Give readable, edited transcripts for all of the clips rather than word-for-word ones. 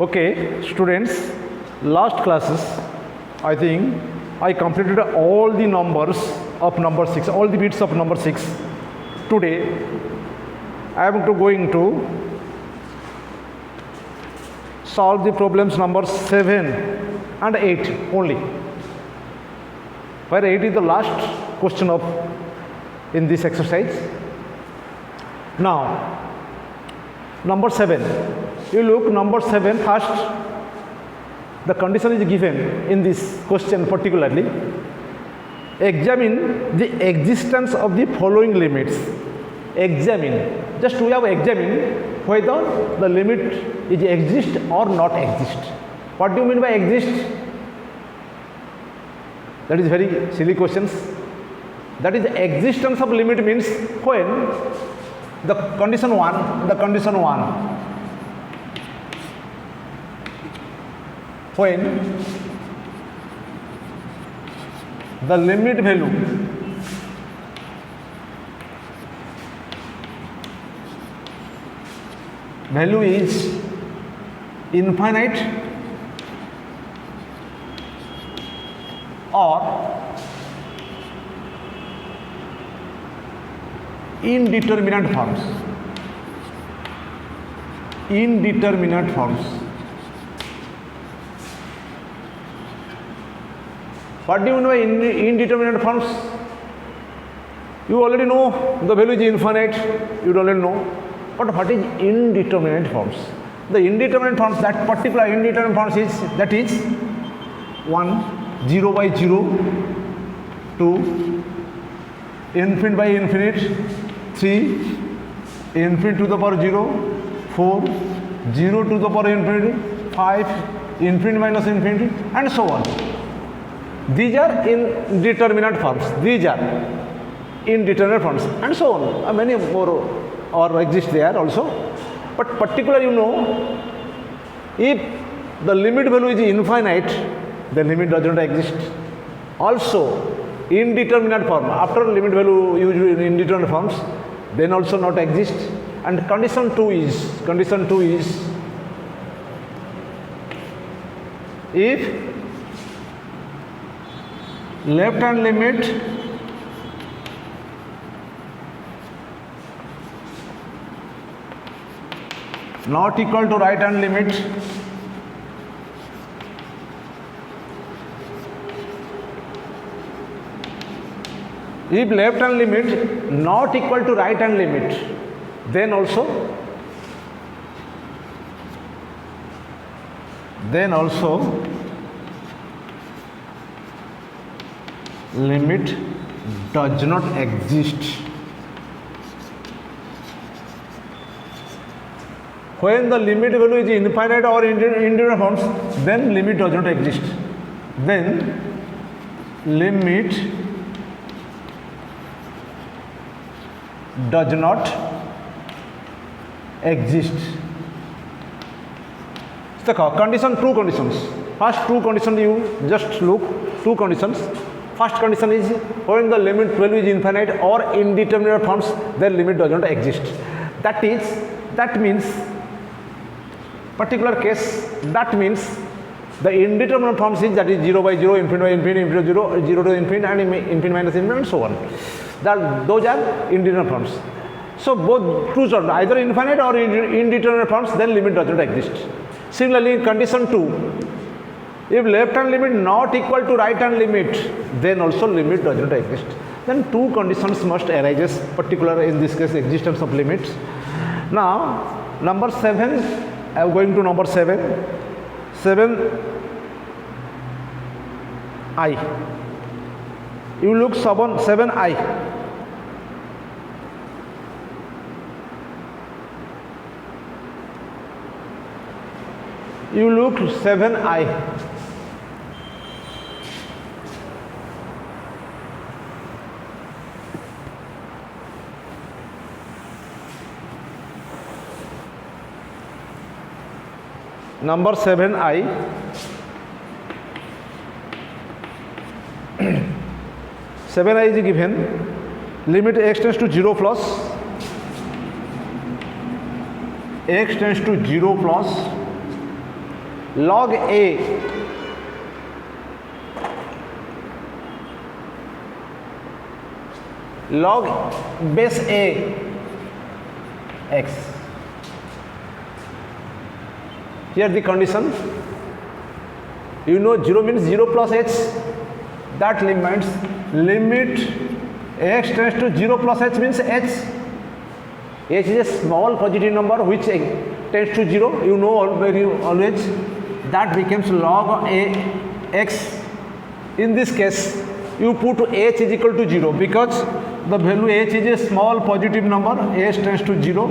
Okay, students, last classes, I think I completed all the numbers of number 6, all the bits of number 6. Today, I am going to solve the problems number 7 and 8 only. Where 8 is the last question of in this exercise. Now, number 7. You look number 7 first. The condition is given in this question particularly. Examine the existence of the following limits. Examine. Just we have examined whether the limit is exist or not exist. What do you mean by exist? That is very silly questions. That is the existence of limit means when the condition 1, when the limit value is infinite or indeterminate forms. Indeterminate forms. What do you mean by indeterminate forms? You already know the value is infinite, you already know. But what is indeterminate forms? The indeterminate forms, that particular indeterminate forms is, that is 1, 0 by 0, 2, infinite by infinite, 3, infinite to the power 0, 4, 0 to the power infinity, 5, infinite minus infinity, and so on. These are indeterminate forms. These are indeterminate forms, and so on. Many more or exist there also. But particularly, you know, if the limit value is infinite, the limit does not exist. Also, indeterminate form. After limit value usually in indeterminate forms, then also not exist. And condition 2 is if left hand limit not equal to right hand limit, if left hand limit not equal to right hand limit, then also limit does not exist. When the limit value is infinite or indeterminate forms, then limit does not exist. Then limit does not exist. So, condition, two conditions. First two conditions, you just look, two conditions. First condition is when the limit value is infinite or indeterminate forms, then limit does not exist. That means particular case, that means the indeterminate forms is, that is 0 by 0, infinite by infinite, infinite 0, 0 to infinite, and infinite minus infinite, and so on. Those are indeterminate forms. So both two are either infinite or indeterminate forms, then limit does not exist. Similarly, in condition 2, if left hand limit not equal to right hand limit, then also limit does not exist. Then two conditions must arise, particular in this case existence of limits. Now number 7, I am going to number 7. 7I. You look 7I. You look 7I. Number 7I. 7I is given. Limit x tends to 0 plus x tends to 0 plus log a log base a x. Here the condition, you know 0 means 0 plus h, that means limit x tends to 0 plus h means h is a small positive number which tends to 0, you know always, that becomes log a x. In this case you put h is equal to 0 because the value h is a small positive number, h tends to 0,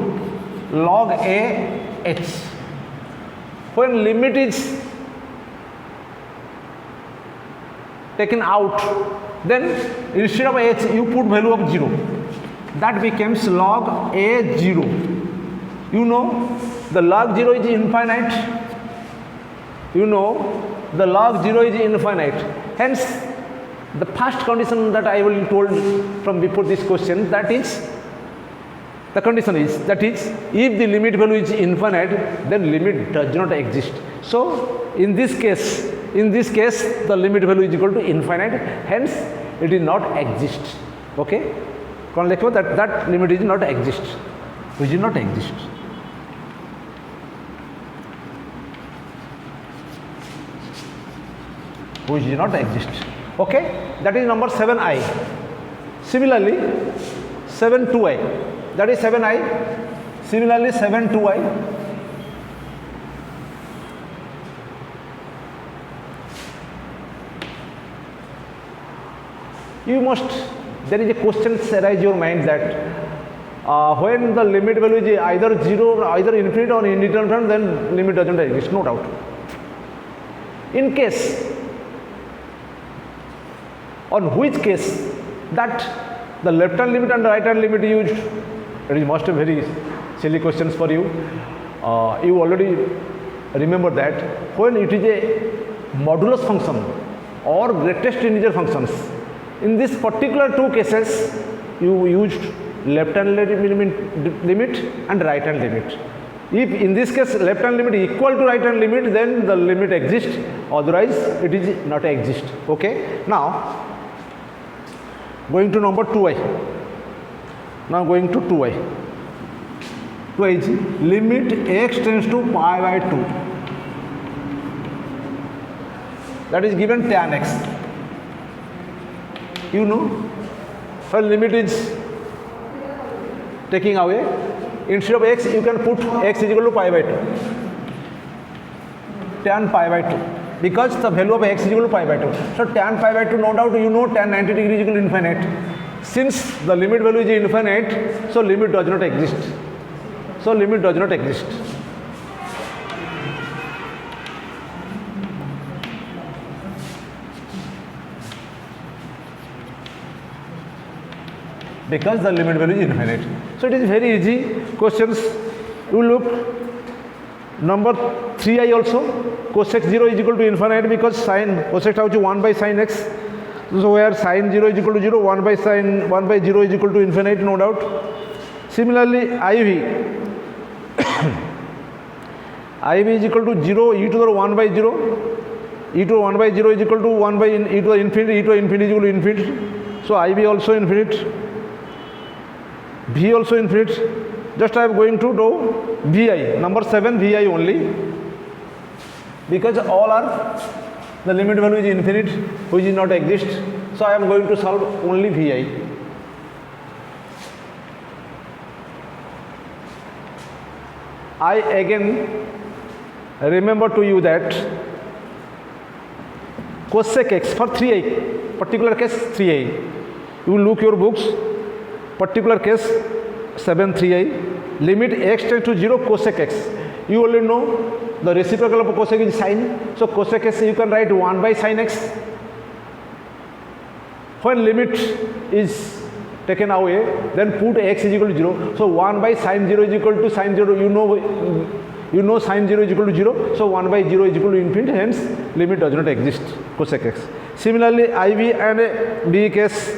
log a h. When limit is taken out, then instead of h you put value of 0, that becomes log a 0. You know the log 0 is infinite, you know the log 0 is infinite, hence the first condition that I will told from before this question, that is, the condition is, that is, if the limit value is infinite, then limit does not exist. So in this case the limit value is equal to infinite, hence it is not exist. Okay, that limit is not exist, which is not exist. Which is not exist. Okay, that is number 7i. Similarly 7-2i, that is 7i. Similarly 7-2i, you must, there is a question arise your mind that when the limit value is either 0, either infinite or indeterminate, then limit doesn't exist, no doubt. In case, on which case that the left hand limit and right hand limit used, it is most very silly questions for you. You already remember that when it is a modulus function or greatest integer functions, in this particular two cases you used left hand limit and right hand limit. If in this case left hand limit equal to right hand limit, then the limit exists, otherwise it is not exist. Okay, now going to number 2i. Now going to 2i. 2i is limit x tends to pi by 2. That is given tan x. You know, when limit is taking away, instead of x you can put x is equal to pi by 2. Tan pi by 2. Because the value of x is equal to pi by 2. So tan pi by 2, no doubt you know tan 90 degree is equal to infinite. Since the limit value is infinite, so limit does not exist. So limit does not exist. Because the limit value is infinite. So it is very easy questions. You look number 3i also, cosec 0 is equal to infinite because sin cosec tau 1 by sin x. So where sin 0 is equal to 0, 1 by 0 is equal to infinite, no doubt. Similarly iv iv is equal to 0 e to the 1 by 0, e to the 1 by 0 is equal to 1 by e to the infinity, e to the infinity is equal to infinite. So iv also infinite, v also infinite. Just I am going to do vi, number 7 vi only, because all are, the limit value is infinite, which is not exist. So I am going to solve only vi. I again remember to you that cosec x for 3i, particular case 3i. You look your books, particular case 7 3i, limit x tends to 0 cosec x. You already know the reciprocal of cosec is sin. So cosec x you can write 1 by sin x. When limit is taken away, then put x is equal to 0. So 1 by sin 0 is equal to sin 0. You know sin 0 is equal to 0. So 1 by 0 is equal to infinity. Hence limit does not exist, cosec x. Similarly iv and b case,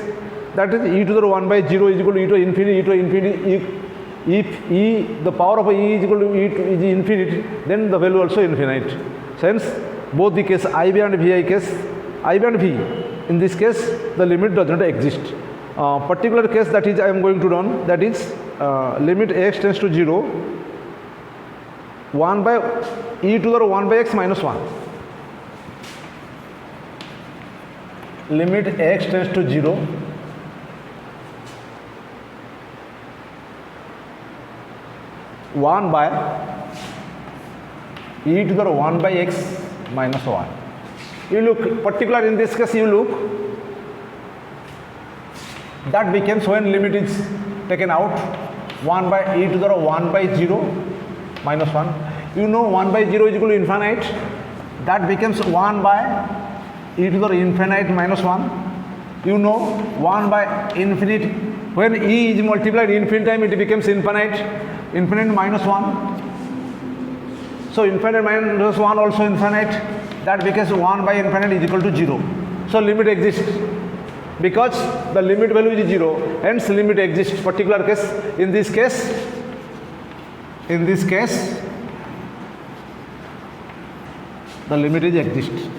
that is e to the 1 by 0 is equal to e to infinity, e to infinity. If e, the power of e is equal to e to is infinite, then the value also infinite. hence both the case IB and VI case, IB and V, in this case the limit does not exist. Particular case that is I am going to run, that is limit x tends to 0, 1 by e to the power 1 by x minus 1. Limit x tends to 0, 1 by e to the power 1 by x minus 1. You look, particular in this case you look, that becomes when limit is taken out, 1 by e to the power 1 by 0 minus 1. You know 1 by 0 is equal to infinite, that becomes 1 by e to the power infinite minus 1. You know 1 by infinite, when e is multiplied infinite time it becomes infinite, infinite minus 1. So infinite minus 1 also infinite, that becomes 1 by infinite is equal to 0. So limit exists. Because the limit value is 0, hence limit exists. Particular case, in this case, the limit is exists.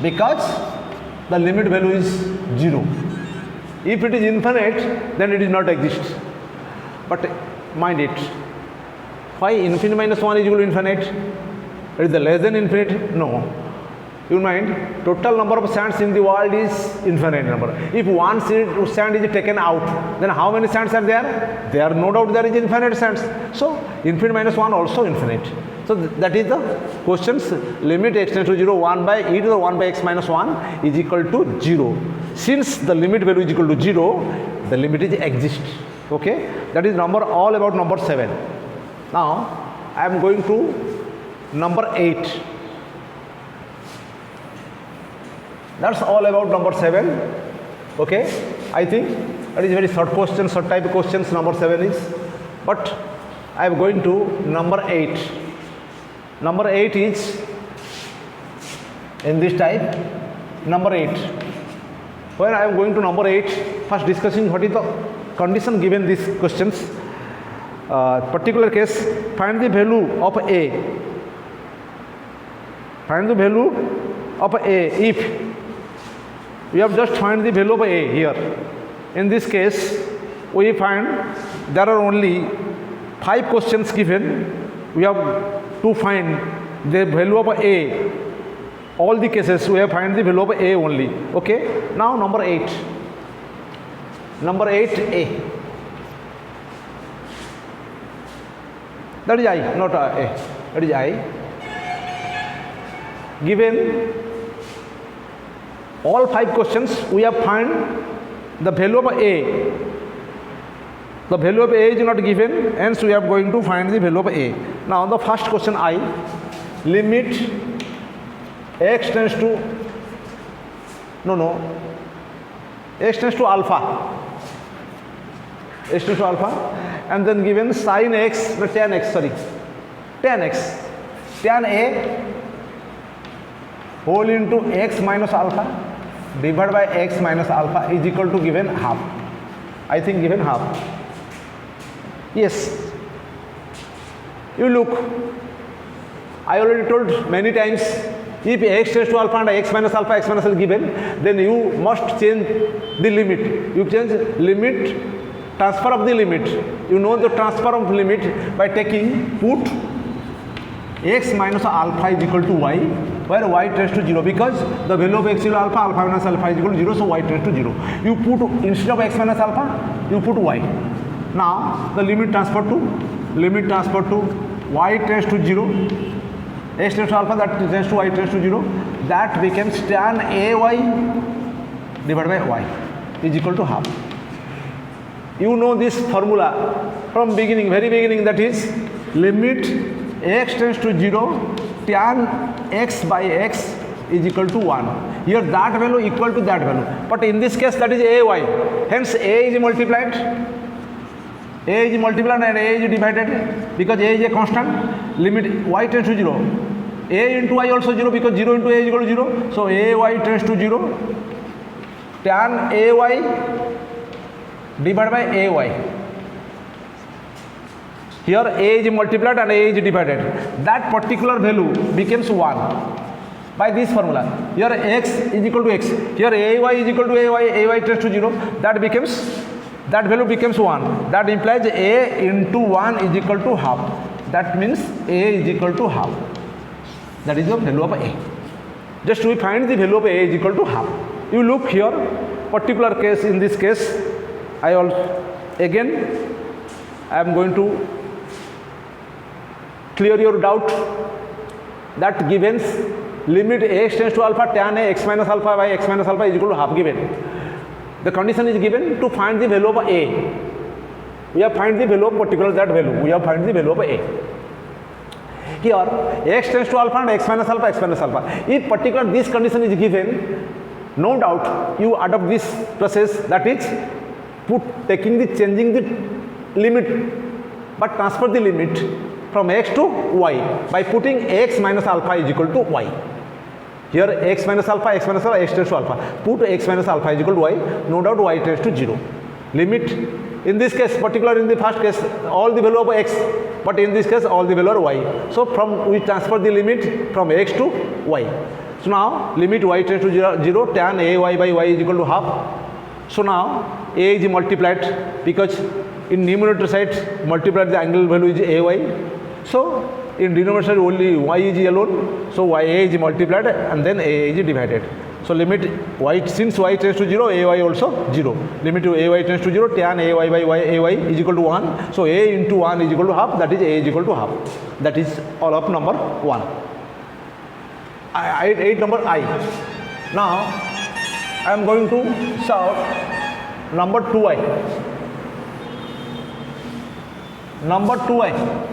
Because the limit value is 0. If it is infinite, then it is not exist. But mind it, why infinite minus 1 is equal to infinite? It is the less than infinite? No. You mind, total number of sands in the world is infinite number. If one sand is taken out, then how many sands are there? There are no doubt there is infinite sands. So infinite minus 1 also infinite. So that is the question's limit x tends to 0, 1 by e to the 1 by x minus 1 is equal to 0. Since the limit value is equal to 0, the limit is exist. Okay, that is number all about number 7. Now I am going to number 8. That's all about number 7. Okay, I think that is very short question, short type of questions number 7 is. But I am going to number 8. Number 8 is in this type. Number 8. When I am going to number 8, first discussing what is the condition given these questions. Particular case, find the value of A. Find the value of A if we have just find the value of A here. In this case, we find there are only 5 questions given. We have to find the value of A. All the cases we have find the value of A only. Okay. Now number 8. Number 8A. That is I, not A. That is I. Given all 5 questions, we have find the value of A. The value of A is not given, hence we are going to find the value of A. Now the first question I, limit x tends to, x tends to alpha. X tends to alpha, and then given sin x, no, tan x, sorry, tan x, tan A whole into x minus alpha divided by x minus alpha is equal to given half. I think given half. Yes. You look, I already told many times, if x tends to alpha and x minus alpha is given, then you must change the limit. You change limit, transfer of the limit. You know the transfer of limit by taking, put x minus alpha is equal to y, where y tends to 0, because the value of x is alpha, alpha minus alpha is equal to 0, so y tends to 0. You put, instead of x minus alpha, you put y. Now the limit transfer to y tends to 0, x tends to alpha, that tends to y tends to 0, that becomes tan ay divided by y is equal to half. You know this formula from beginning, very beginning, that is limit x tends to 0, tan x by x is equal to 1. Here that value equal to that value, but in this case that is ay, hence a is multiplied. A is multiplied and A is divided, because A is a constant. Limit y tends to 0. A into y also 0, because 0 into A is equal to 0. So ay tends to 0. Tan ay divided by ay. Here a is multiplied and a is divided. That particular value becomes 1 by this formula. Here x is equal to x. Here ay is equal to ay tends to 0. That value becomes 1. That implies a into 1 is equal to half. That means a is equal to half. That is the value of a. Just we find the value of a is equal to half. You look here, particular case, in this case, I am going to clear your doubt that given limit x tends to alpha tan a x minus alpha by x minus alpha is equal to half given. The condition is given to find the value of a. We have find the value of particular that value. We have find the value of a. Here x tends to alpha and x minus alpha, x minus alpha. If particular this condition is given, no doubt you adopt this process, that is changing the limit, but transfer the limit from x to y by putting x minus alpha is equal to y. Here x minus alpha, x tends to alpha. Put x minus alpha is equal to y, no doubt y tends to 0. Limit, in this case, particular in the first case, all the value of x, but in this case, all the value of y. So we transfer the limit from x to y. So now, limit y tends to 0, tan ay by y is equal to half. So now, a is multiplied, because in numerator side, multiplied the angle value is ay. So, in denominator only y is alone, so a is multiplied and then a is divided. So limit y, since y tends to 0, ay also 0. Limit to ay tends to 0, tan ay by ay is equal to 1. So a into 1 is equal to half, that is a is equal to half. That is all of number 1. 8 number I. Now I am going to solve number 2i. Number 2i.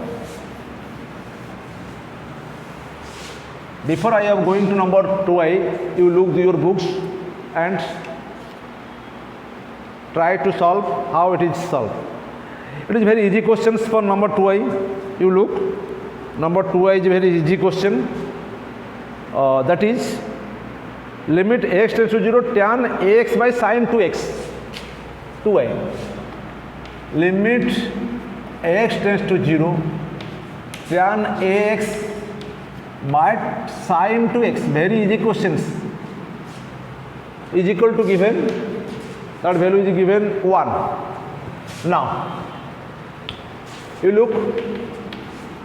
Before I am going to number 2i, you look your books and try to solve how it is solved. It is very easy questions for number 2i. You look, number 2i is a very easy question. That is, limit x tends to 0, tan ax by sin 2x. 2i. Limit x tends to 0, tan ax by sin 2x, very easy questions, is equal to given, that value is given 1. Now you look,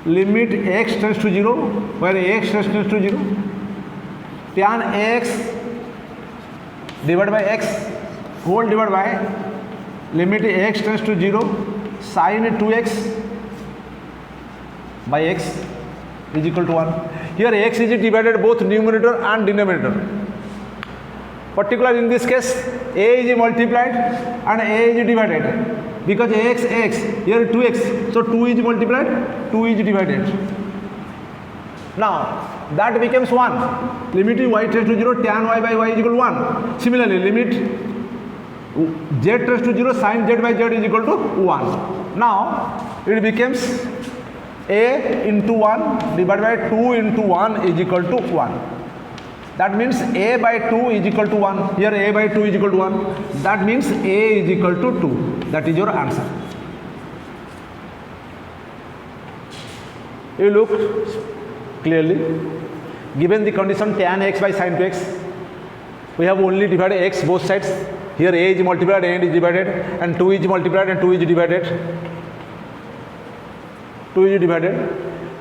limit x tends to 0, where x tends to 0, tan x divided by x whole divided by limit x tends to 0, sin 2x by x is equal to 1. Here x is divided both numerator and denominator. Particular in this case, a is multiplied and a is divided. Because x, here 2x, so 2 is multiplied, 2 is divided. Now that becomes 1. Limit y tends to 0, tan y by y is equal to 1. Similarly, limit z tends to 0, sin z by z is equal to 1. Now it becomes a into 1 divided by 2 into 1 is equal to 1. That means a by 2 is equal to 1. Here a by 2 is equal to 1. That means a is equal to 2. That is your answer. You look clearly. Given the condition tan x by sin 2x, we have only divided x both sides. Here a is multiplied and is divided, and 2 is multiplied and 2 is divided. 2 is divided,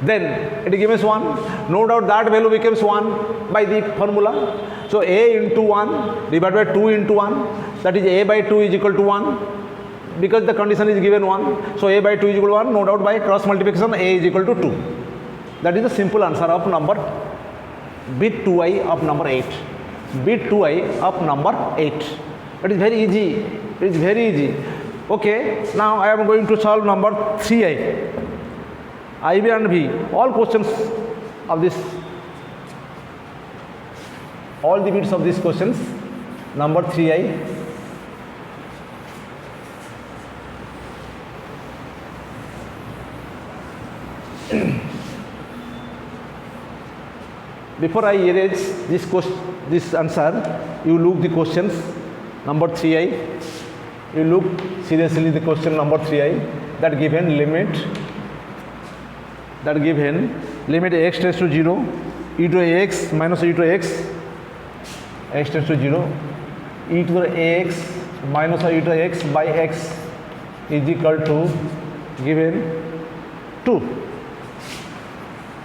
then it gives 1. No doubt that value becomes 1 by the formula. So a into 1 divided by 2 into 1, that is a by 2 is equal to 1, because the condition is given 1. So a by 2 is equal to 1, no doubt by cross multiplication a is equal to 2. That is the simple answer of number bit 2i of number 8. Bit 2i of number 8. It is very easy. It is very easy. Okay, now I am going to solve number 3i. IB and V, all questions of this, all the bits of these questions, number 3i. Before I erase this answer, you look the questions, number 3i. You look seriously the question number 3i, that given limit that given limit x tends to 0, e to x minus e to x, x tends to 0, e to the x minus e to x by x is equal to given 2.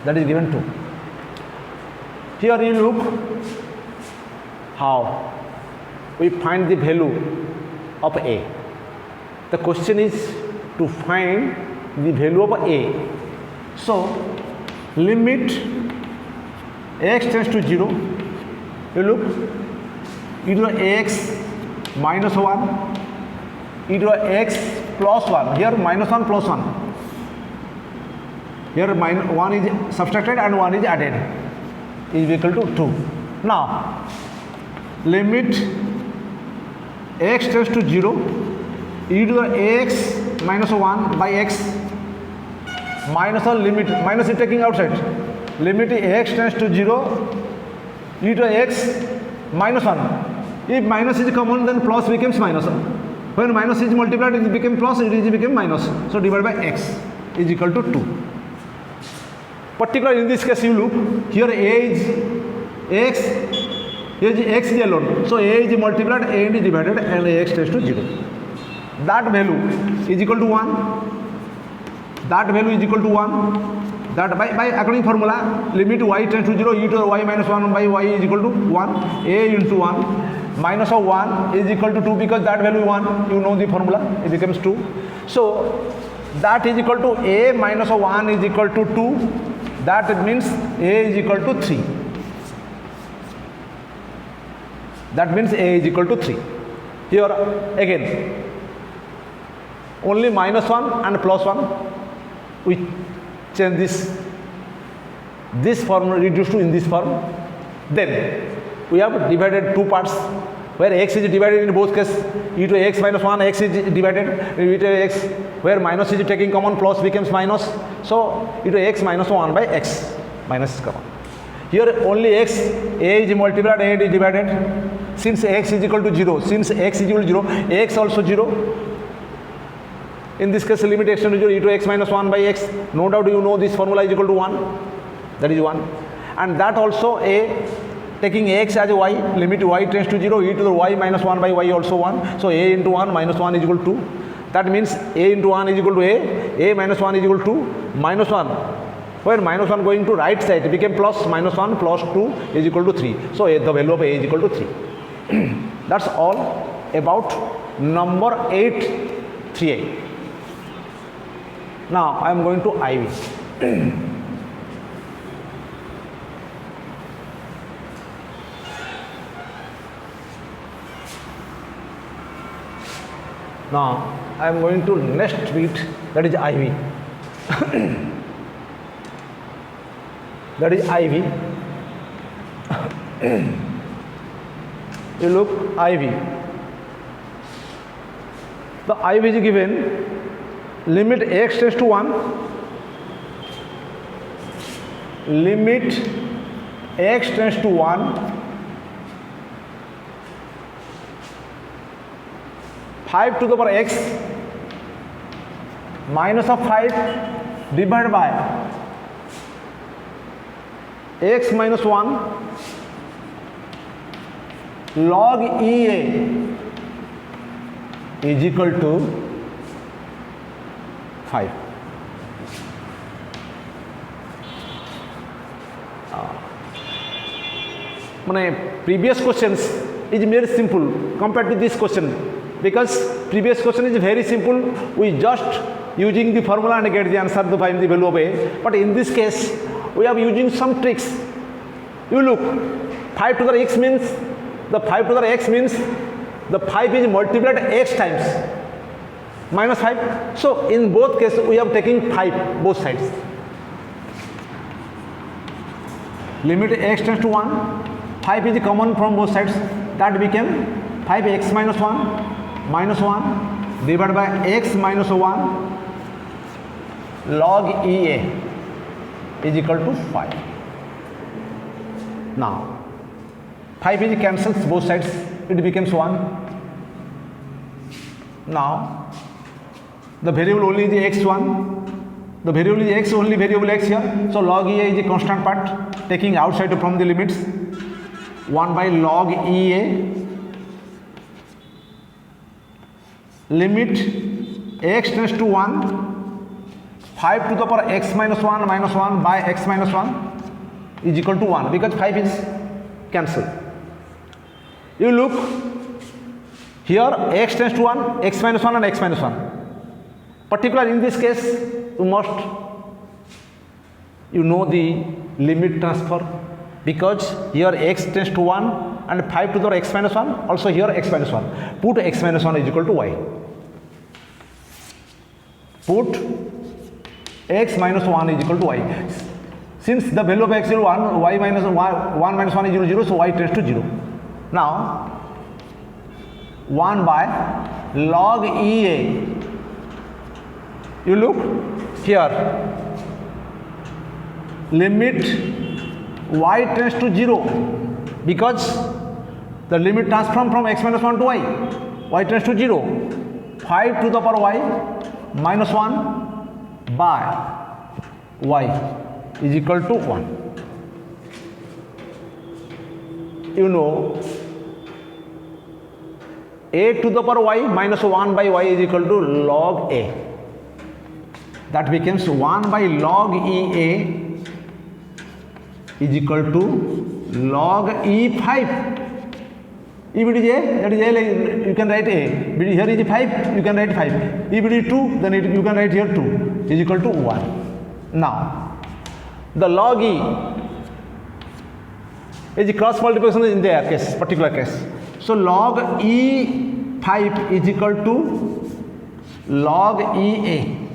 That is given 2. Here you look how we find the value of a. The question is to find the value of a. So limit x tends to 0, you look e to the x minus 1, e to the x plus 1, here minus 1 plus 1, here 1 is subtracted and 1 is added, is equal to 2. Now limit x tends to 0, e to the x minus 1 by x minus a limit, minus is taking outside, limit x tends to 0, e to x minus 1. If minus is common, then plus becomes minus. When minus is multiplied, it becomes plus, it became minus. So divided by x is equal to 2. Particularly in this case, you look, here a is x, here is x is alone. So a is multiplied, a is divided, and x tends to 0. That value is equal to 1. That value is equal to 1. That by according formula, limit y tends to 0, e to the y minus 1 by y is equal to 1. A into 1 minus of 1 is equal to 2, because that value 1, you know the formula, it becomes 2. So that is equal to a minus of 1 is equal to 2. That means a is equal to 3. That means a is equal to 3. Here again, only minus 1 and plus 1. We change this form reduced to in this form. Then we have divided two parts where x is divided in both cases, e to x minus 1, x is divided, e to x, where minus is taking common, plus becomes minus. So e to x minus 1 by x, minus is common. Here only x, a is multiplied, a is divided. Since x is equal to 0, since x is equal to 0, x also 0. In this case, limit x tends to 0, e to x minus 1 by x. No doubt you know this formula is equal to 1. That is 1. And that also a, taking x as y, limit y tends to 0, e to the y minus 1 by y also 1. So a into 1 minus 1 is equal to 2. That means a into 1 is equal to a minus 1 is equal to 2, minus 1. When minus 1 going to right side, it became plus, minus 1 plus 2 is equal to 3. So the value of a is equal to 3. That's all about number 8, 3a. Now I am going to IV. Now I am going to next bit, that is IV. That is IV. You look IV. The IV is given limit x tends to 1, limit x tends to 1, 5 to the power x minus of 5 divided by x minus 1 log EA is equal to 5. Previous questions is very simple compared to this question, because previous question is very simple. We just using the formula and get the answer to find the value of a. But in this case, we are using some tricks. You look, 5 to the x means, the 5 to the x means the 5 is multiplied x times. Minus 5. So in both cases we are taking 5 both sides. Limit x tends to 1, 5 is common from both sides. That became 5x minus 1 minus 1 divided by x minus 1 log EA is equal to 5. Now 5 is cancels both sides, it becomes 1. Now the variable only is x1, The variable is x, only variable x here. So log EA is a constant part, taking outside from the limits. 1 by log EA. Limit x tends to 1, 5 to the power x minus 1 by x minus 1 is equal to 1, because 5 is cancelled. You look here, x tends to 1, x minus 1 and x minus 1. Particular in this case, you know the limit transfer, because here x tends to 1 and 5 to the x minus 1, also here x minus 1. Put x minus 1 is equal to y. Put x minus 1 is equal to y. Since the value of x is 1, y minus 1 minus 1 is 0, 0, so y tends to 0. Now, 1 by log EA. You look here, limit y tends to 0, because the limit transform from x minus 1 to y tends to 0. 5 to the power y minus 1 by y is equal to 1. You know, a to the power y minus 1 by y is equal to log a. That becomes 1 by log EA is equal to log E5. If it is a, that is a, you can write a. But here is 5, you can write 5. If it is 2, then you can write here 2 is equal to 1. Now, the log E is a cross multiplication in their case, particular case. So log E5 is equal to log EA.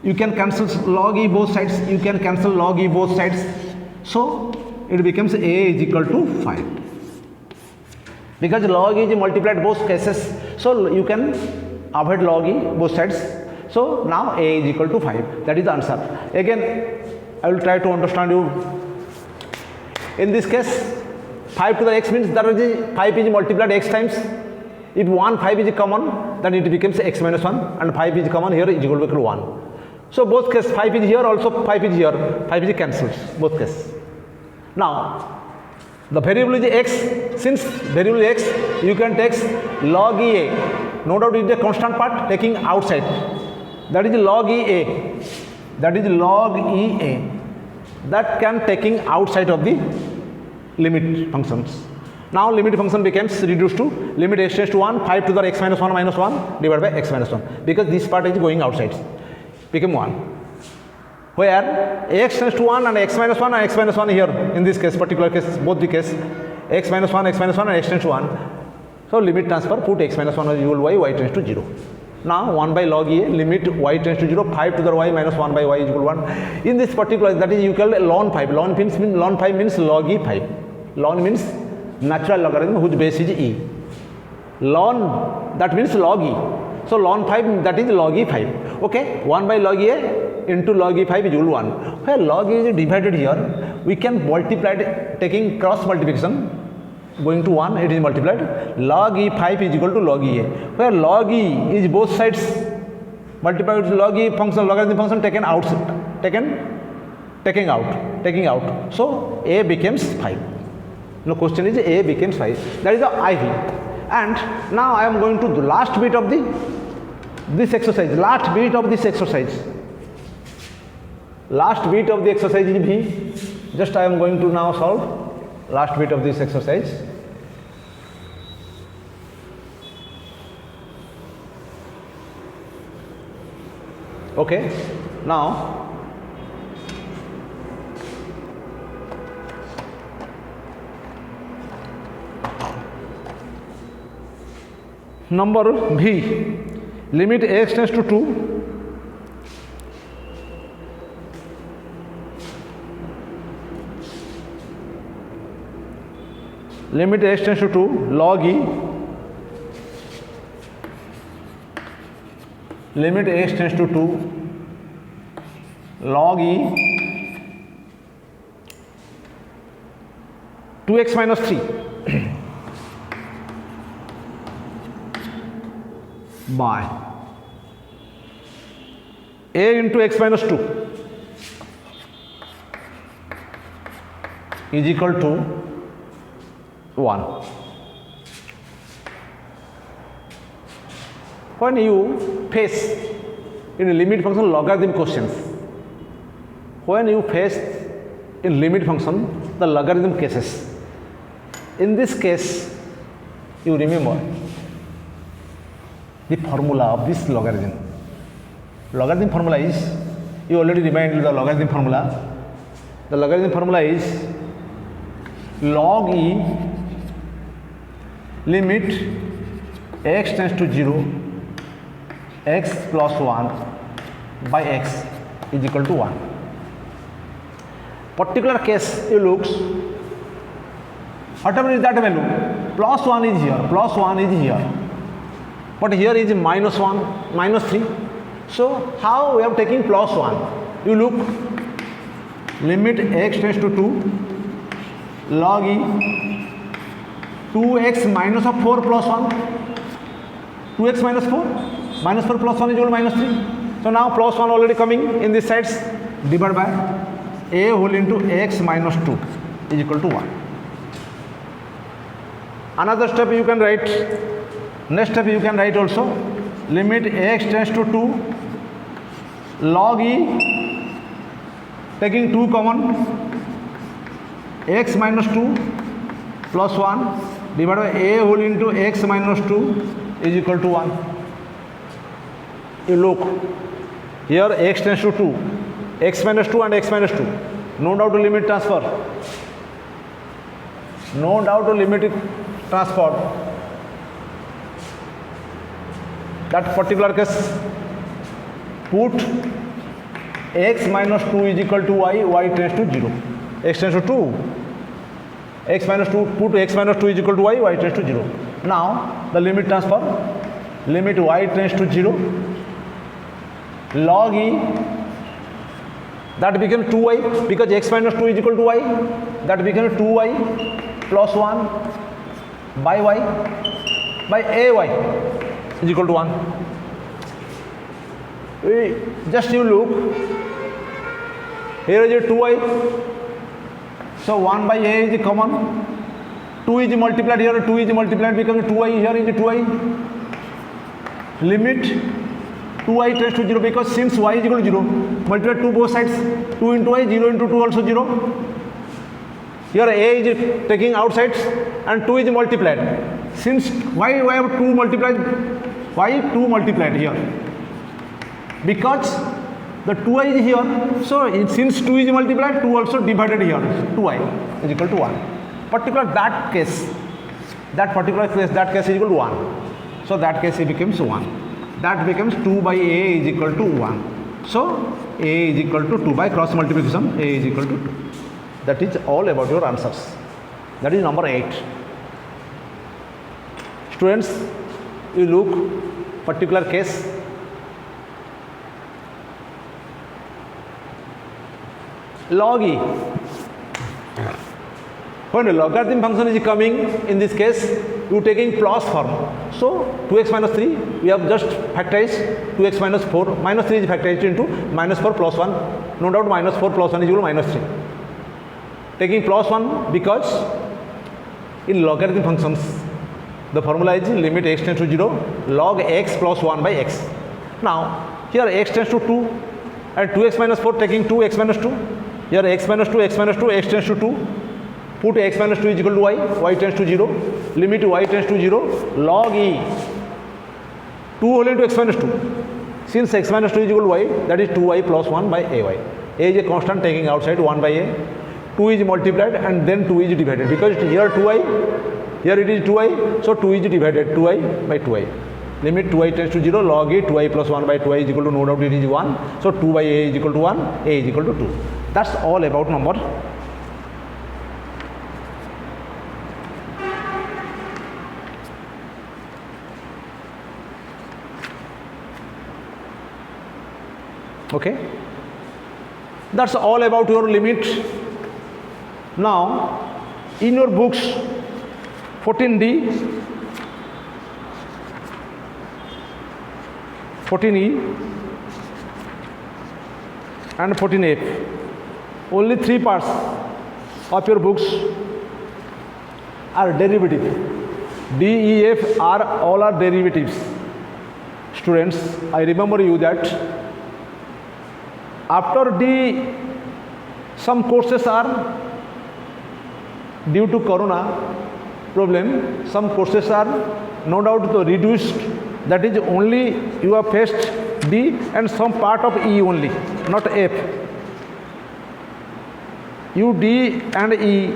You can cancel log E both sides. You can cancel log E both sides. So it becomes A is equal to 5. Because log E is multiplied both cases. So you can avoid log E both sides. So now A is equal to 5. That is the answer. Again, I will try to understand you. In this case, 5 to the x means that is 5 is multiplied x times. If 1 5 is common, then it becomes x minus 1, and 5 is common here is equal to 1. So both cases, 5 is here, also 5 is here, 5 is cancelled, both cases. Now, the variable is x. Since variable is x, you can take log EA. No doubt it is a constant part taking outside. That is log EA. That is log EA. That can taking outside of the limit functions. Now limit function becomes reduced to limit x tends to 1, 5 to the x minus 1 divided by x minus 1. Because this part is going outside. Become 1. Where x tends to 1 and x minus 1 and x minus 1 here, in this case, particular case, both the case, x minus 1 and x tends to 1. So limit transfer, put x minus 1 is equal to y tends to 0. Now 1 by log E, limit y tends to 0, 5 to the y minus 1 by y is equal to 1. In this particular, that is equal to ln 5. Ln 5 means log E5. Ln means natural logarithm whose base is E. Ln, that means log E. So ln 5, that is log E5. Okay, 1 by log E into log E5 is equal to 1. Where log E is divided here, we can multiply it, taking cross multiplication, going to 1, it is multiplied. Log E5 is equal to log E. Where log E is both sides multiplied with log E function, logarithm function taken out, taking out. So A becomes 5. No, question is A becomes 5. That is the IV. And now I am going to the last bit of this exercise. Last bit of this exercise is V. Just I am going to now solve last bit of this exercise. Okay. Now number V, limit x tends to 2, limit x tends to 2, log E, limit x tends to 2, log E, 2x minus 3 by a into x minus 2 is equal to 1. When you face in limit function logarithm questions, when you face in limit function the logarithm cases, in this case you remember the formula of this logarithm. Logarithm formula is, you already reminded the logarithm formula. The logarithm formula is log e limit x tends to 0 x plus 1 by x is equal to 1. Particular case you looks, whatever is that value, plus 1 is here, plus 1 is here, but here is minus 1, minus 3. So how we are taking plus 1? You look, limit x tends to 2 log e 2x minus of 4 plus 1, 2x minus 4, minus 4 plus 1 is equal to minus 3. So now plus 1 already coming in this sides, divided by a whole into x minus 2 is equal to 1. Another step you can write, next step you can write also, limit x tends to 2 log e, taking 2 common, x minus 2 plus 1 divided by a whole into x minus 2 is equal to 1. You look, here x tends to 2, x minus 2 and x minus 2. No doubt to limit transfer. No doubt to limit it transfer. That particular case, put x minus 2 is equal to y, y tends to 0. X tends to 2. X minus 2, put x minus 2 is equal to y, y tends to 0. Now, the limit transfer, limit y tends to 0, log e, that becomes 2y, because x minus 2 is equal to y, that becomes 2y plus 1 by y by ay is equal to 1. Just you look, here is a 2y, so 1 by a is common, 2 is multiplied here, 2 is multiplied becomes 2y, here is 2y, limit 2y tends to 0, because since y is equal to 0, multiply 2 both sides, 2 into y, 0 into 2 also 0. Here a is taking outside and 2 is multiplied. Since why have 2 multiplied? Why 2 multiplied here? Because the 2y is here, so since 2 is multiplied, 2 also divided here, 2y is equal to 1. Particular that case, that case is equal to 1. So that case it becomes 1. That becomes 2 by a is equal to 1. So a is equal to 2 by cross multiplication, a is equal to 2. That is all about your answers. That is number 8. Students, you look, particular case, log e. When a logarithm function is coming, in this case, you taking plus form. So 2x minus 3, we have just factorized 2x minus 4, minus 3 is factorized into minus 4 plus 1. No doubt minus 4 plus 1 is equal to minus 3. Taking plus 1 because in logarithm functions, the formula is limit x tends to 0, log x plus 1 by x. Now, here x tends to 2 and 2x minus 4 taking 2x minus 2. Here x minus 2, x minus 2, x tends to 2. Put x minus 2 is equal to y, y tends to 0. Limit y tends to 0, log e 2 whole into x minus 2. Since x minus 2 is equal to y, that is 2y plus 1 by ay. A is a constant taking outside 1 by a. 2 is multiplied and then 2 is divided. Because here 2y, here it is 2y, so 2 is divided 2y by 2y. Limit 2y tends to 0, log e 2y plus 1 by 2y is equal to, no doubt it is 1. So 2 by a is equal to 1, a is equal to 2. That's all about number. Okay, that's all about your limit. Now, in your books, 14D, 14E, and 14F. Only 3 parts of your books are derivative. D, E, F are all are derivatives. Students, I remember you that after D, some courses are due to corona problem, some courses are no doubt reduced. That is only you have faced D and some part of E only, not F. U, D and E,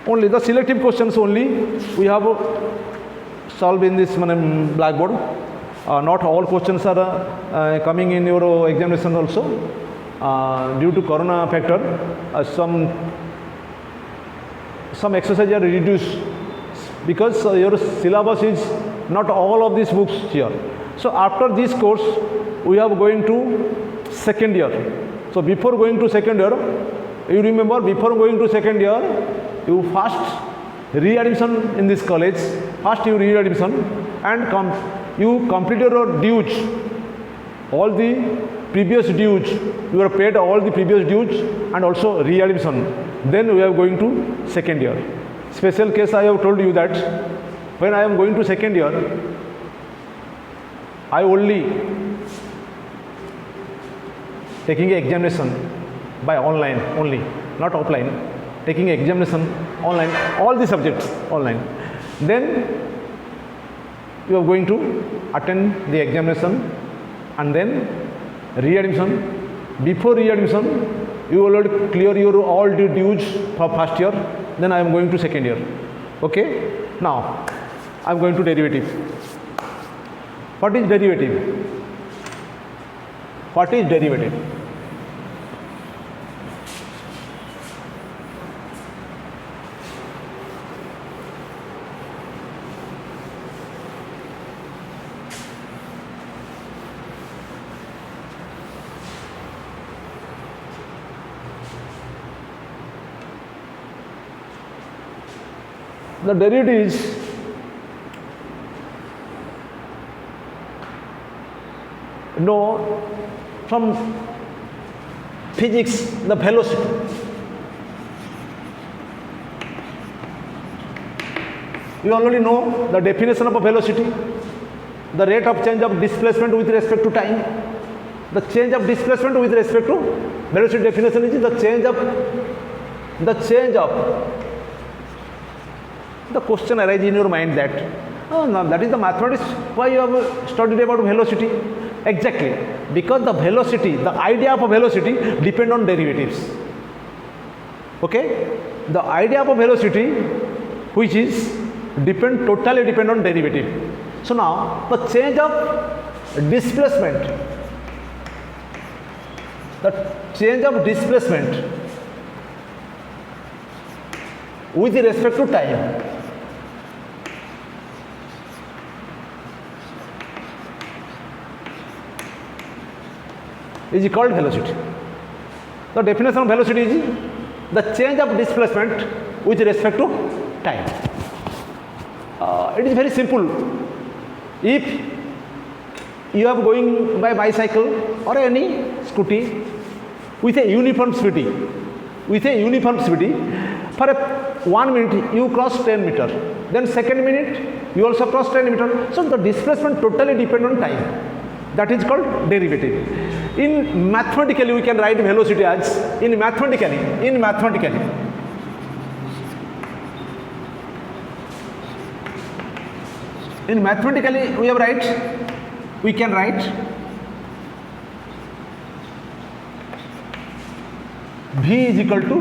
only the selective questions only we have solved in this blackboard. Not all questions are coming in your examination also. Due to corona factor, some exercises are reduced because your syllabus is not all of these books here. So after this course we are going to second year. So before going to second year, you remember, before going to second year, you first re-admission in this college. First you re-admission and you complete your dues, all the previous dues. You are paid all the previous dues and also re-admission. Then we are going to second year. Special case I have told you that when I am going to second year, I only taking examination by online only, not offline, taking examination online, all the subjects online. Then you are going to attend the examination and then re-admission. Before re-admission, you already clear your all the dues for first year. Then I am going to second year. Okay? Now I am going to derivative. What is derivative? What is derivative? The derivative is from physics, the velocity. You already know the definition of a velocity, the rate of change of displacement with respect to time. The change of displacement with respect to velocity definition is the change of the question arises in your mind that, oh no, that is the mathematics why you have studied about velocity. Exactly, because the velocity, the idea of a velocity depend on derivatives. Okay, the idea of a velocity which is totally depend on derivative. So now the change of displacement, with respect to time is called velocity. The definition of velocity is the change of displacement with respect to time. It is very simple. If you are going by bicycle or any scooty with a uniform speed, for 1 minute you cross 10 meters, then second minute you also cross 10 meters. So the displacement totally depend on time. That is called derivative. In mathematically we can write velocity as in mathematically we can write V is equal to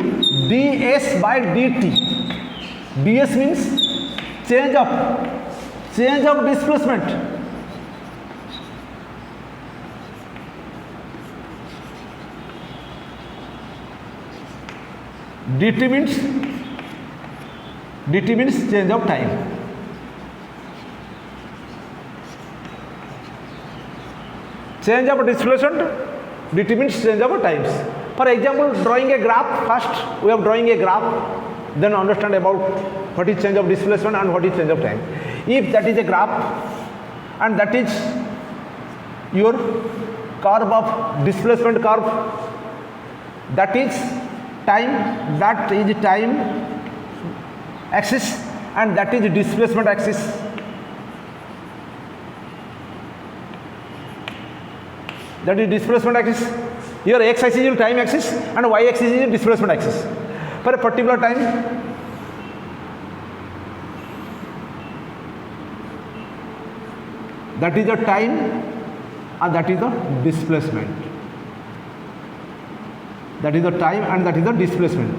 ds by dt. ds means change of displacement. dt means change of time. Change of displacement, dt means change of times. For example, drawing a graph, first we have drawing a graph, then understand about what is change of displacement and what is change of time. If that is a graph and that is your curve of displacement curve, that is time axis, and that is displacement axis. That is displacement axis. Here x axis is time axis and y axis is displacement axis. For a particular time, that is the time and that is the displacement. That is the time and that is the displacement.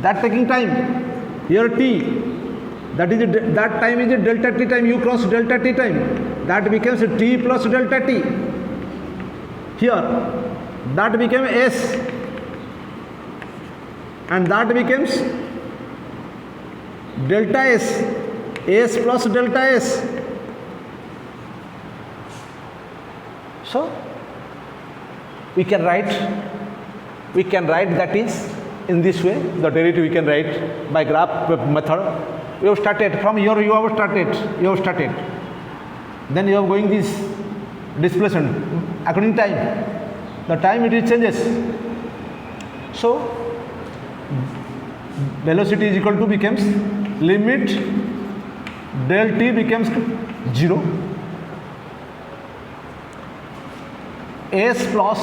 That taking time, here t, that time is a delta t time, u cross delta t time, that becomes t plus delta t. Here that became s and that becomes delta s plus delta s. So we can write that is in this way. The derivative we can write by graph method. We have started from here, you have started, then you are going this displacement according to time, the time it changes. So velocity is equal to becomes limit del t becomes 0, s plus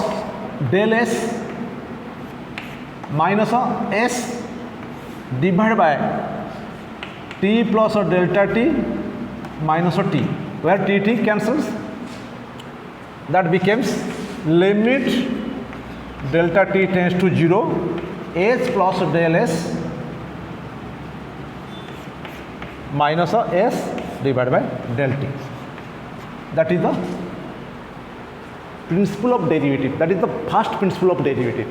del s minus s divided by t plus delta t minus t, where t cancels, that becomes limit delta t tends to 0, s plus del s minus s divided by del t. That is the principle of derivative. That is the first principle of derivative.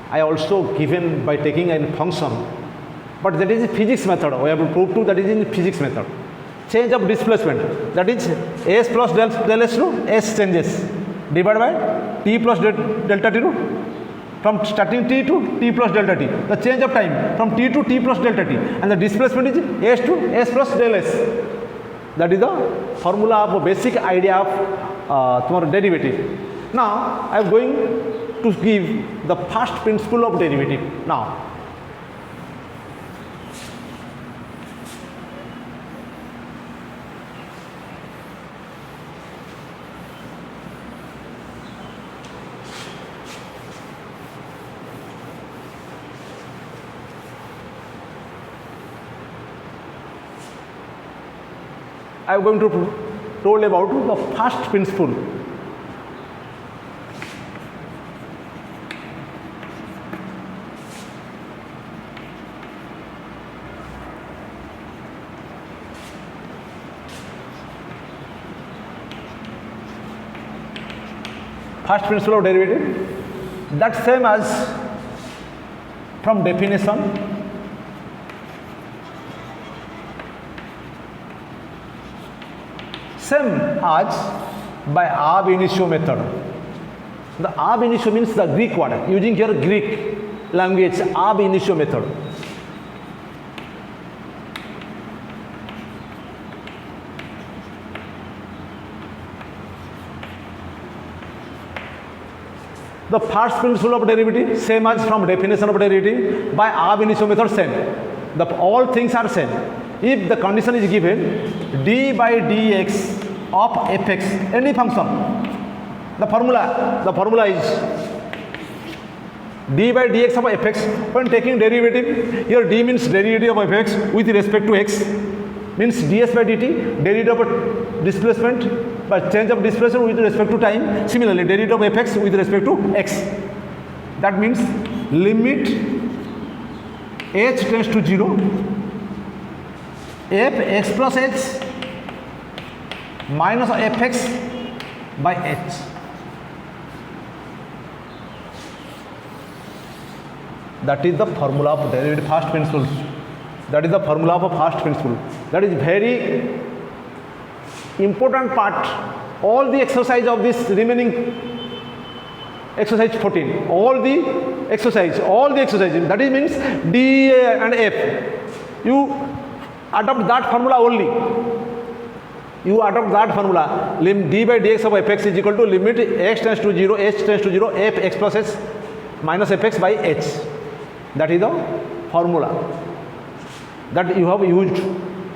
I also given by taking a function, but that is a physics method. We have to prove to that is in physics method. Change of displacement, that is s plus del s to s changes divided by t plus delta t to, from starting t to t plus delta t, the change of time from t to t plus delta t, and the displacement is s to s plus del s. That is the formula of basic idea of derivative. Now I am going to give the first principle of derivative. Now I am going to tell about the first principle. First principle of derivative, that same as from definition. Same as by ab initio method. The ab initio means the Greek word, using here Greek language, ab initio method. The first principle of derivative, same as from definition of derivative, by ab initio method same. All things are same. If the condition is given d by dx of fx, any function, the formula is d by dx of fx. When taking derivative, here d means derivative of fx with respect to x, means ds by dt, derivative of displacement by change of displacement with respect to time. Similarly, derivative of fx with respect to x. That means limit h tends to 0, f x plus h minus fx by h. That is the formula of derivative first principle. That is the formula of first principle. That is very important part. All the exercise of this remaining exercise 14, all the exercises, that is means d and f. You adopt that formula only. You adopt that formula, d by dx of fx is equal to limit x tends to 0, h tends to 0, f x plus h minus fx by h. That is the formula that you have used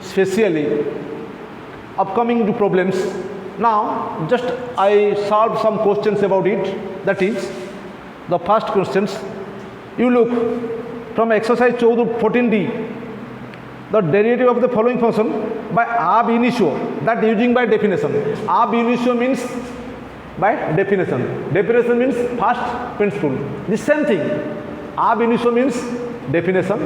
specially upcoming problems. Now just I solved some questions about it. That is the first questions. You look from exercise 14D, the derivative of the following function by ab initio, that using by definition. Ab initio means by definition. Definition means first principle. The same thing. Ab initio means definition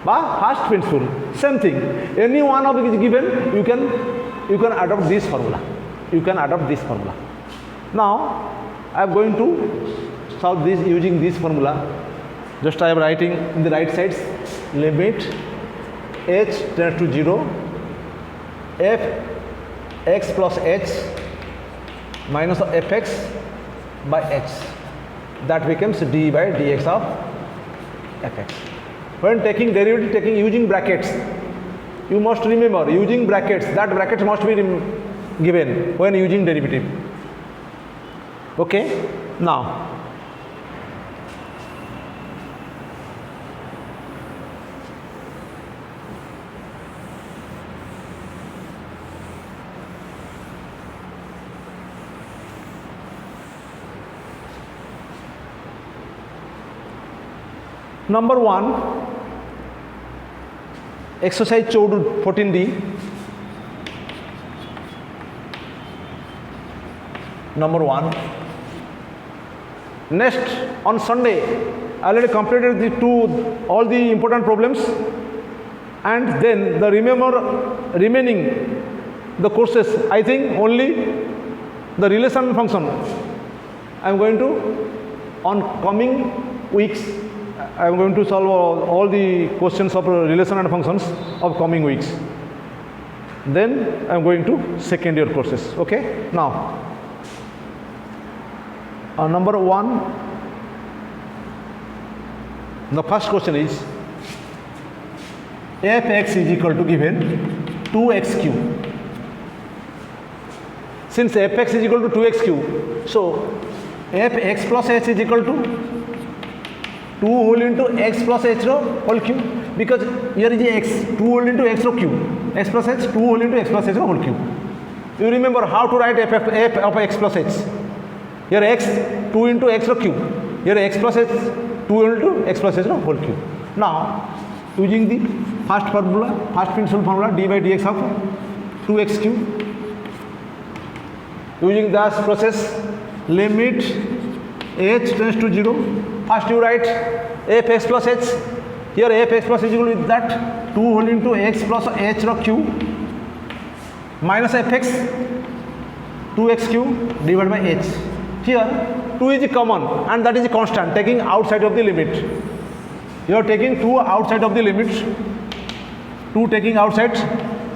by first principle. Same thing. Any one of it is given, you can adopt this formula. You can adopt this formula. Now I am going to solve this using this formula. Just I am writing in the right sides, limit h tends to 0, f x plus h minus fx by h. That becomes d by dx of fx. When taking derivative, taking using brackets, you must remember using brackets, that bracket must be given when using derivative. Okay? Now number 1, exercise 14D. Number 1. Next, on Sunday, I already completed all the important problems, and then the remaining the courses, I think only the relation function. I am going to, on coming weeks, I am going to solve all the questions of relation and functions of coming weeks. Then I am going to second year courses. Okay? Now, number 1, the first question is fx is equal to given 2x cube. Since fx is equal to 2x cube, so fx plus h is equal to 2 whole into x plus h whole cube, because here is x, 2 whole into x cube, x plus h, 2 whole into x plus h whole cube. You remember how to write f of x plus h. Here x, 2 into x cube, here x plus h, 2 into x plus h whole cube. Now using the first principle formula, d by dx of 2x cube, using this process, limit h tends to 0. First you write fx plus h. Here fx plus h is equal to that 2 whole into x plus h cube minus fx 2x cube divided by h. Here 2 is common and that is constant, taking outside of the limit. You are taking 2 outside of the limit. 2 taking outside,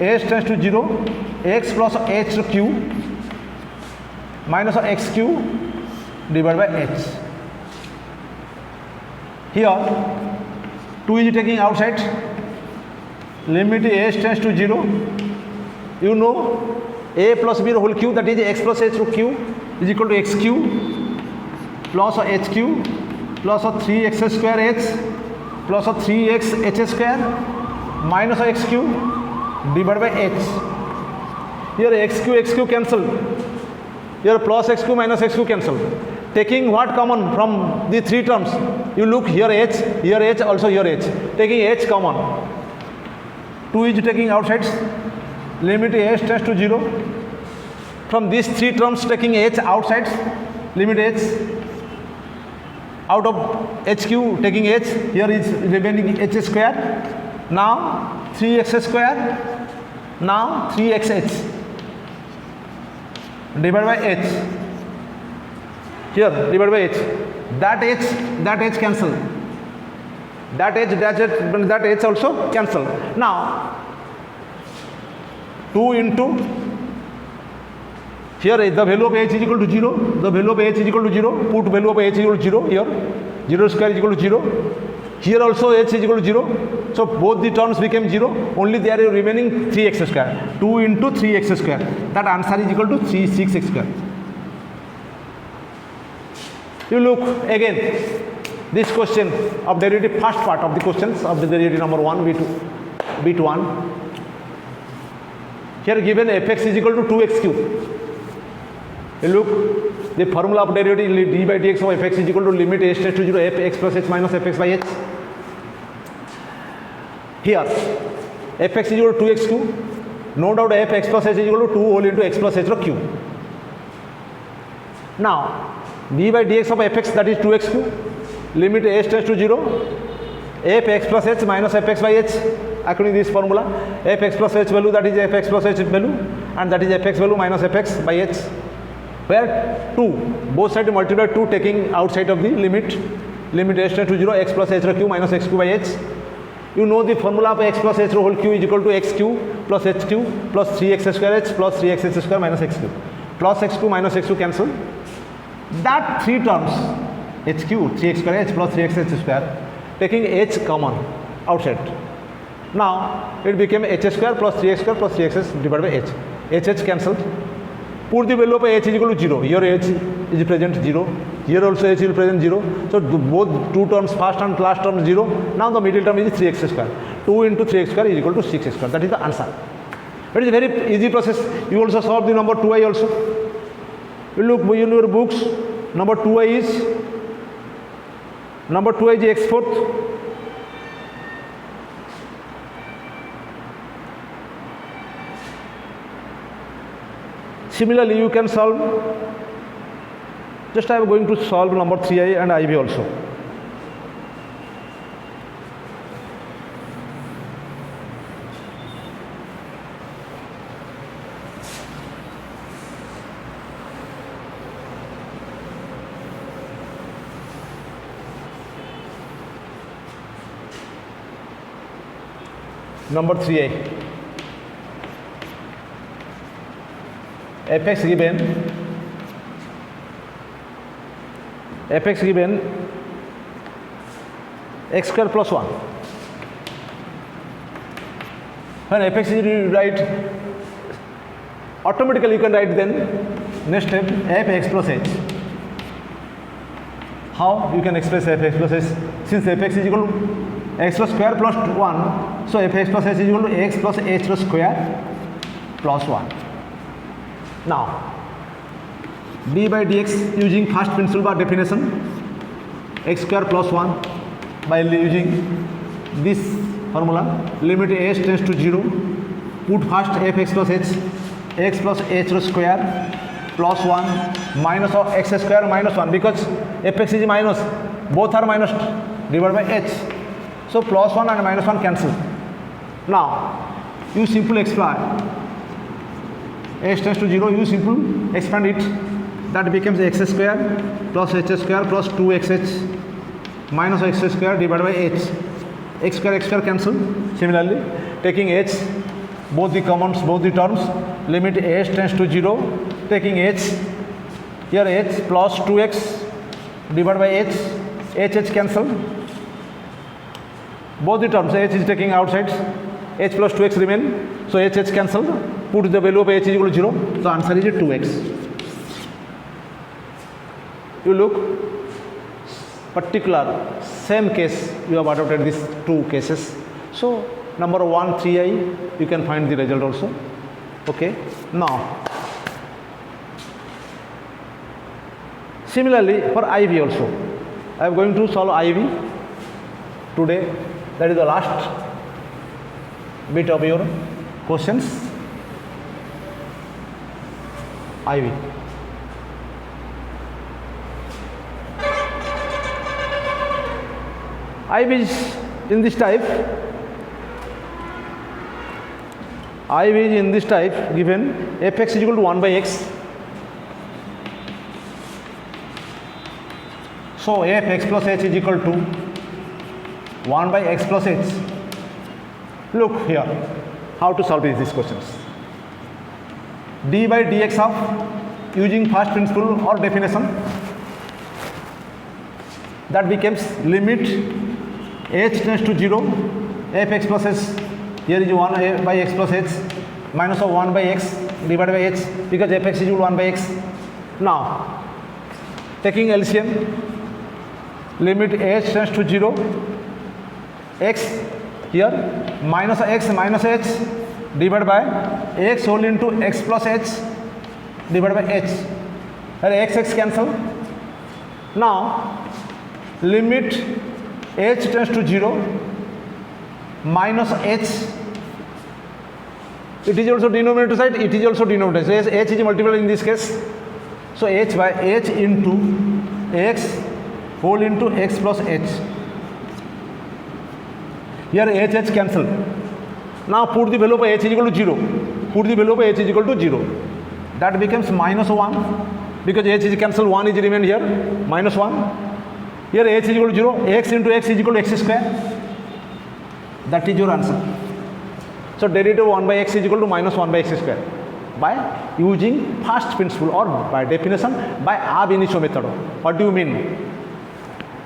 h tends to 0, x plus h cube minus x cube divided by h. Here 2 is taking outside, limit h tends to 0. You know a plus b whole cube, that is x plus h cube is equal to x cube plus h cube plus 3x square h plus 3x h square minus x cube divided by h. Here x cube cancel. Here plus x cube minus x cube cancel. Taking what common from the 3 terms? You look here h, also here h. Taking h common. 2 is taking outside. Limit h tends to 0. From these 3 terms taking h outside, limit h out of h cube taking h. Here is remaining h square. Now 3x square. Now 3xh divided by h. Here divided by h. That h cancel. That h also cancel. Now 2 into, here the value of h is equal to 0. The value of h is equal to 0. Put value of h is equal to 0 here. 0 square is equal to 0. Here also h is equal to 0. So both the terms became 0, only there is remaining 3x square. 2 into 3x square. That answer is equal to 6x square. You look again, this question of derivative, first part of the questions of the derivative number 1, bit 1. Here given fx is equal to 2x cube. You look, the formula of derivative d by dx of fx is equal to limit h tends to 0 fx plus h minus fx by h. Here fx is equal to 2x cube. No doubt fx plus h is equal to 2 whole into x plus h cube. Now d by dx of fx, that is 2x cube, limit h tends to 0 fx plus h minus fx by h. According to this formula, fx plus h value, that is fx plus h value, and that is fx value minus fx by h, where 2, both sides multiply 2, taking outside of the limit h tends to 0 x plus h cube minus x cube by h. You know the formula of x plus h whole cube is equal to x cube plus h cube plus 3x square h plus 3x square minus x cube. Plus x cube minus x cube cancel. That 3 terms, h cube, 3x square h plus 3x square, taking h common outside. Now it became h square plus 3x square plus 3x divided by h. H cancelled. Put the value of h is equal to 0. Here h is present 0. Here also h is present 0. So both 2 terms, first and last term 0. Now the middle term is 3x square. 2 into 3x square is equal to 6x square. That is the answer. It is a very easy process. You also solve the number 2i also. You look in your books. Number 2i is x fourth. Similarly, you can solve, just I am going to solve number 3i and iv also. Number 3i. fx given x square plus 1. When fx is right, automatically you can write then next step fx plus h. How you can express fx plus h? Since fx is equal to x square plus 1, so fx plus h is equal to x plus h square plus 1. Now d by dx using first principle by definition, x square plus 1, by using this formula, limit h tends to 0, put first fx plus h, x plus h square plus 1 minus of x square minus 1, because fx is minus, both are minus, divided by h. So plus 1 and minus 1 cancel. Now you simply expand h tends to 0, you simply expand it, that becomes x square plus h square plus 2xh minus x square divided by h. X square cancel. Similarly, taking h, both the commons, both the terms, limit h tends to 0, taking h, here h plus 2x divided by h cancel. Both the terms, h is taking outside, h plus 2x remain, so h cancelled. Put the value of h is equal to 0, so answer is 2x. You look, particular same case you have adopted these 2 cases. So number 1 3i, you can find the result also. Okay. Now similarly for iv also, I am going to solve iv today. That is the last bit of your questions. iv. iv is in this type. iv is in this type, given fx is equal to 1 by x. So fx plus h is equal to 1 by x plus h. Look here, how to solve these questions. d by dx of, using first principle or definition, that becomes limit h tends to 0, fx plus h, here is 1 by x plus h minus of 1 by x divided by h, because fx is equal to 1 by x. Now taking LCM, limit h tends to 0, x here minus x minus h divided by x whole into x plus h divided by h, and x cancel. Now limit h tends to 0 minus h, it is also denominator side, it is also denominator, so h is multiplied in this case, so h by h into x whole into x plus h, here h cancel. Now put the value of h is equal to 0, put the value of h is equal to 0, that becomes minus 1, because h is cancelled, 1 is remain here, minus 1, here h is equal to 0, x into x is equal to x square, that is your answer. So derivative of 1 by x is equal to minus 1 by x square by using first principle or by definition by ab initio method. What do you mean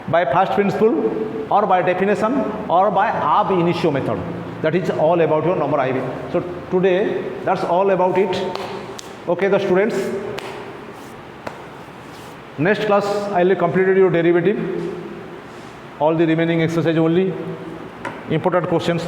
by first principle or by definition or by ab initio method? That is all about your number IB. So today that's all about it. Okay, the students, next class I will complete your derivative, all the remaining exercise only, important questions